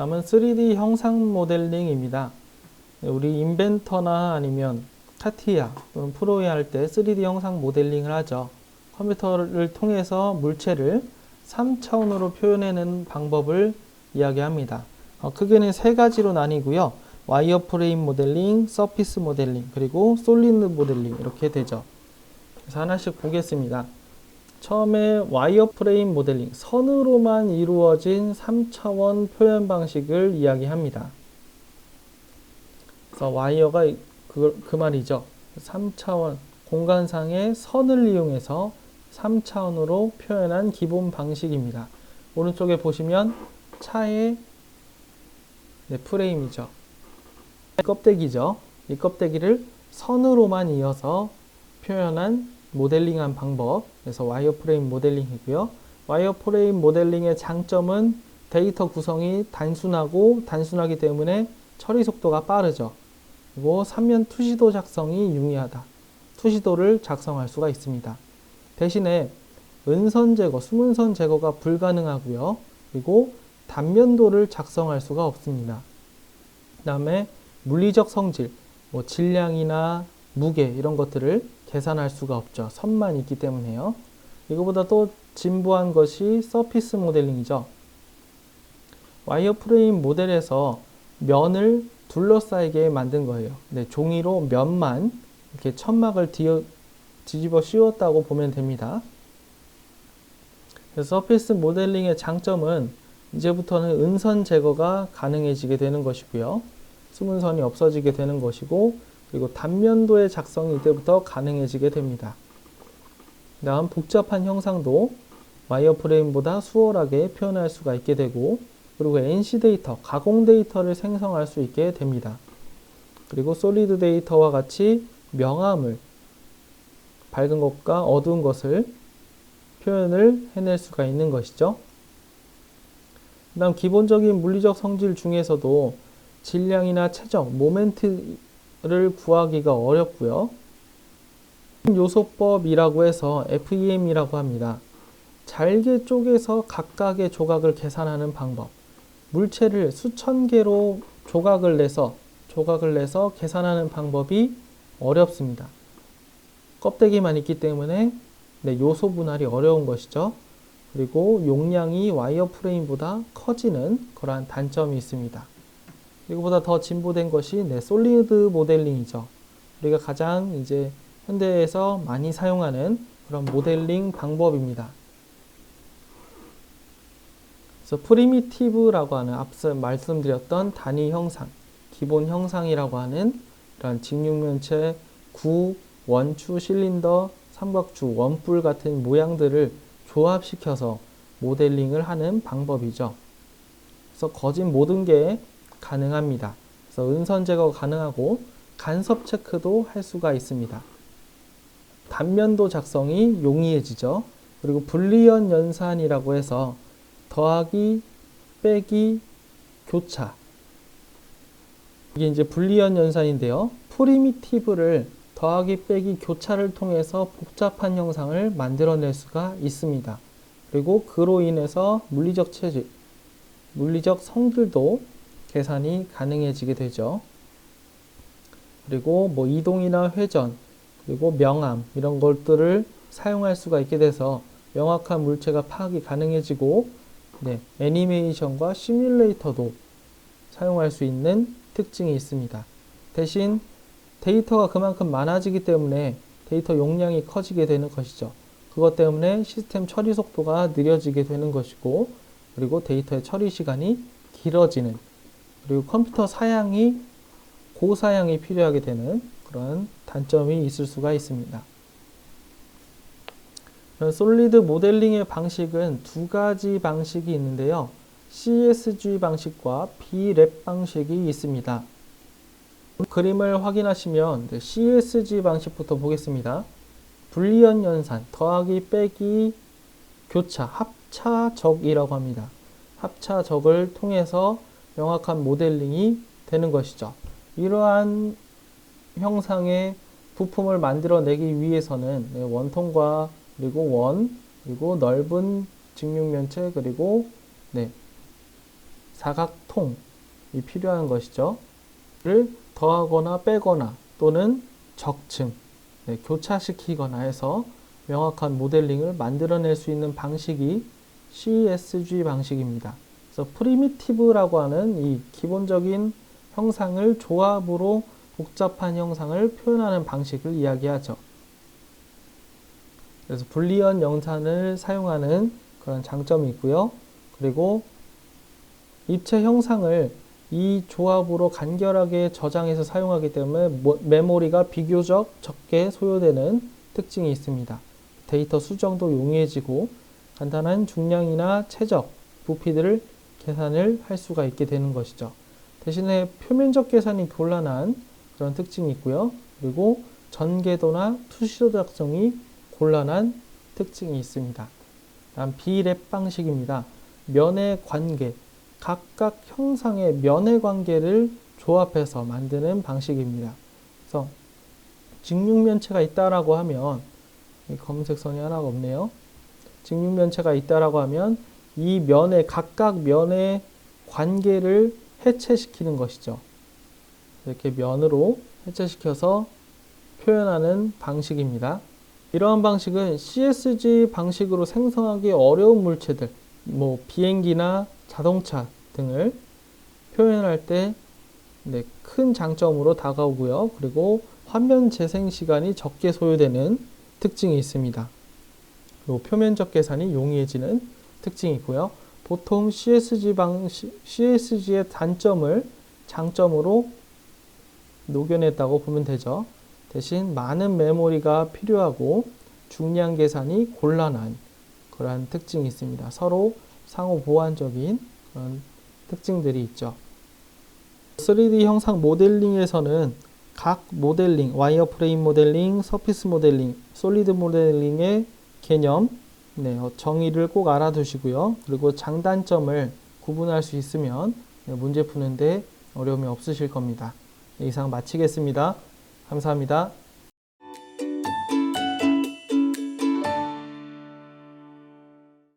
다음은 3D 형상 모델링입니다. 우리 인벤터나 아니면 카티아 또는 프로이아 할 때 3D 형상 모델링을 하죠. 컴퓨터를 통해서 물체를 3차원으로 표현해내는 방법을 이야기합니다. 크게는 세 가지로 나뉘고요. 와이어프레임 모델링, 서피스 모델링, 그리고 솔리드 모델링 이렇게 되죠. 그래서 하나씩 보겠습니다. 처음에 와이어프레임 모델링, 선으로만 이루어진 3차원 표현 방식을 이야기합니다. 그래서 와이어가 그 말이죠. 3차원 공간상의 선을 이용해서 3차원으로 표현한 기본 방식입니다. 오른쪽에 보시면 차의 프레임이죠. 껍데기죠. 이 껍데기를 선으로만 이어서 표현한 모델링한 방법, 그래서 와이어프레임 모델링이고요. 와이어프레임 모델링의 장점은 데이터 구성이 단순하기 때문에 처리 속도가 빠르죠. 그리고 3면 투시도 작성이 용이하다. 투시도를 작성할 수가 있습니다. 대신에 은선 제거, 숨은선 제거가 불가능하고요. 그리고 단면도를 작성할 수가 없습니다. 그 다음에 물리적 성질, 질량이나 무게 이런 것들을 계산할 수가 없죠. 선만 있기 때문에요. 이거보다 또 진보한 것이 서피스 모델링이죠. 와이어프레임 모델에서 면을 둘러싸이게 만든 거예요. 네, 종이로 면만 이렇게 천막을 뒤집어 씌웠다고 보면 됩니다. 그래서 서피스 모델링의 장점은 이제부터는 은선 제거가 가능해지게 되는 것이고요. 숨은 선이 없어지게 되는 것이고, 그리고 단면도의 작성이 이때부터 가능해지게 됩니다. 다음 복잡한 형상도 와이어프레임보다 수월하게 표현할 수가 있게 되고, 그리고 NC 데이터, 가공 데이터를 생성할 수 있게 됩니다. 그리고 솔리드 데이터와 같이 명암을, 밝은 것과 어두운 것을 표현을 해낼 수가 있는 것이죠. 그 다음 기본적인 물리적 성질 중에서도 질량이나 최적, 모멘트를 구하기가 어렵고요. 요소법이라고 해서 FEM이라고 합니다. 잘게 쪼개서 각각의 조각을 계산하는 방법. 물체를 수천 개로 조각을 내서 계산하는 방법이 어렵습니다. 껍데기만 있기 때문에 요소 분할이 어려운 것이죠. 그리고 용량이 와이어프레임보다 커지는 그러한 단점이 있습니다. 이거보다 더 진보된 것이 솔리드 모델링이죠. 우리가 가장 이제 현대에서 많이 사용하는 그런 모델링 방법입니다. 그래서 프리미티브라고 하는 앞서 말씀드렸던 단위 형상, 기본 형상이라고 하는 이런 직육면체, 구, 원추, 실린더, 삼각주, 원뿔 같은 모양들을 조합시켜서 모델링을 하는 방법이죠. 그래서 거진 모든 게 가능합니다. 그래서 은선 제거 가능하고 간섭 체크도 할 수가 있습니다. 단면도 작성이 용이해지죠. 그리고 불리언 연산이라고 해서 더하기, 빼기, 교차. 이게 이제 불리언 연산인데요. 프리미티브를 더하기, 빼기, 교차를 통해서 복잡한 형상을 만들어낼 수가 있습니다. 그리고 그로 인해서 물리적 체질, 물리적 성질도 계산이 가능해지게 되죠. 그리고 이동이나 회전, 그리고 명암 이런 것들을 사용할 수가 있게 돼서 명확한 물체가 파악이 가능해지고 애니메이션과 시뮬레이터도 사용할 수 있는 특징이 있습니다. 대신 데이터가 그만큼 많아지기 때문에 데이터 용량이 커지게 되는 것이죠. 그것 때문에 시스템 처리 속도가 느려지게 되는 것이고, 그리고 데이터의 처리 시간이 길어지는, 그리고 컴퓨터 사양이 고사양이 필요하게 되는 그런 단점이 있을 수가 있습니다. 솔리드 모델링의 방식은 두 가지 방식이 있는데요. CSG 방식과 B랩 방식이 있습니다. 그림을 확인하시면 CSG 방식부터 보겠습니다. 불리언 연산, 더하기, 빼기, 교차, 합차적이라고 합니다. 합차적을 통해서 명확한 모델링이 되는 것이죠. 이러한 형상의 부품을 만들어내기 위해서는 원통과 그리고 넓은 직육면체, 그리고 사각통이 필요한 것이죠. 를 더하거나 빼거나 또는 적층, 교차시키거나 해서 명확한 모델링을 만들어낼 수 있는 방식이 CSG 방식입니다. 그래서 프리미티브라고 하는 이 기본적인 형상을 조합으로 복잡한 형상을 표현하는 방식을 이야기하죠. 그래서 불리언 영산을 사용하는 그런 장점이 있고요. 그리고 입체 형상을 이 조합으로 간결하게 저장해서 사용하기 때문에 메모리가 비교적 적게 소요되는 특징이 있습니다. 데이터 수정도 용이해지고 간단한 중량이나 최적, 부피들을 계산을 할 수가 있게 되는 것이죠. 대신에 표면적 계산이 곤란한 그런 특징이 있고요. 그리고 전개도나 투시도 작성이 곤란한 특징이 있습니다. 다음 비랩 방식입니다. 면의 관계, 각각 형상의 면의 관계를 조합해서 만드는 방식입니다. 그래서 직육면체가 있다라고 하면 검은색선이 하나가 없네요. 직육면체가 있다라고 하면 이 면의 각각 면의 관계를 해체시키는 것이죠. 이렇게 면으로 해체시켜서 표현하는 방식입니다. 이러한 방식은 CSG 방식으로 생성하기 어려운 물체들, 비행기나 자동차 등을 표현할 때 큰 장점으로 다가오고요. 그리고 화면 재생 시간이 적게 소요되는 특징이 있습니다. 그리고 표면적 계산이 용이해지는 특징이 있고요. 보통 CSG의 단점을 장점으로 녹여냈다고 보면 되죠. 대신 많은 메모리가 필요하고 중량 계산이 곤란한 그러한 특징이 있습니다. 서로 상호 보완적인 그런 특징들이 있죠. 3D 형상 모델링에서는 각 모델링, 와이어프레임 모델링, 서피스 모델링, 솔리드 모델링의 개념, 정의를 꼭 알아두시고요. 그리고 장단점을 구분할 수 있으면 문제 푸는데 어려움이 없으실 겁니다. 이상 마치겠습니다. 감사합니다.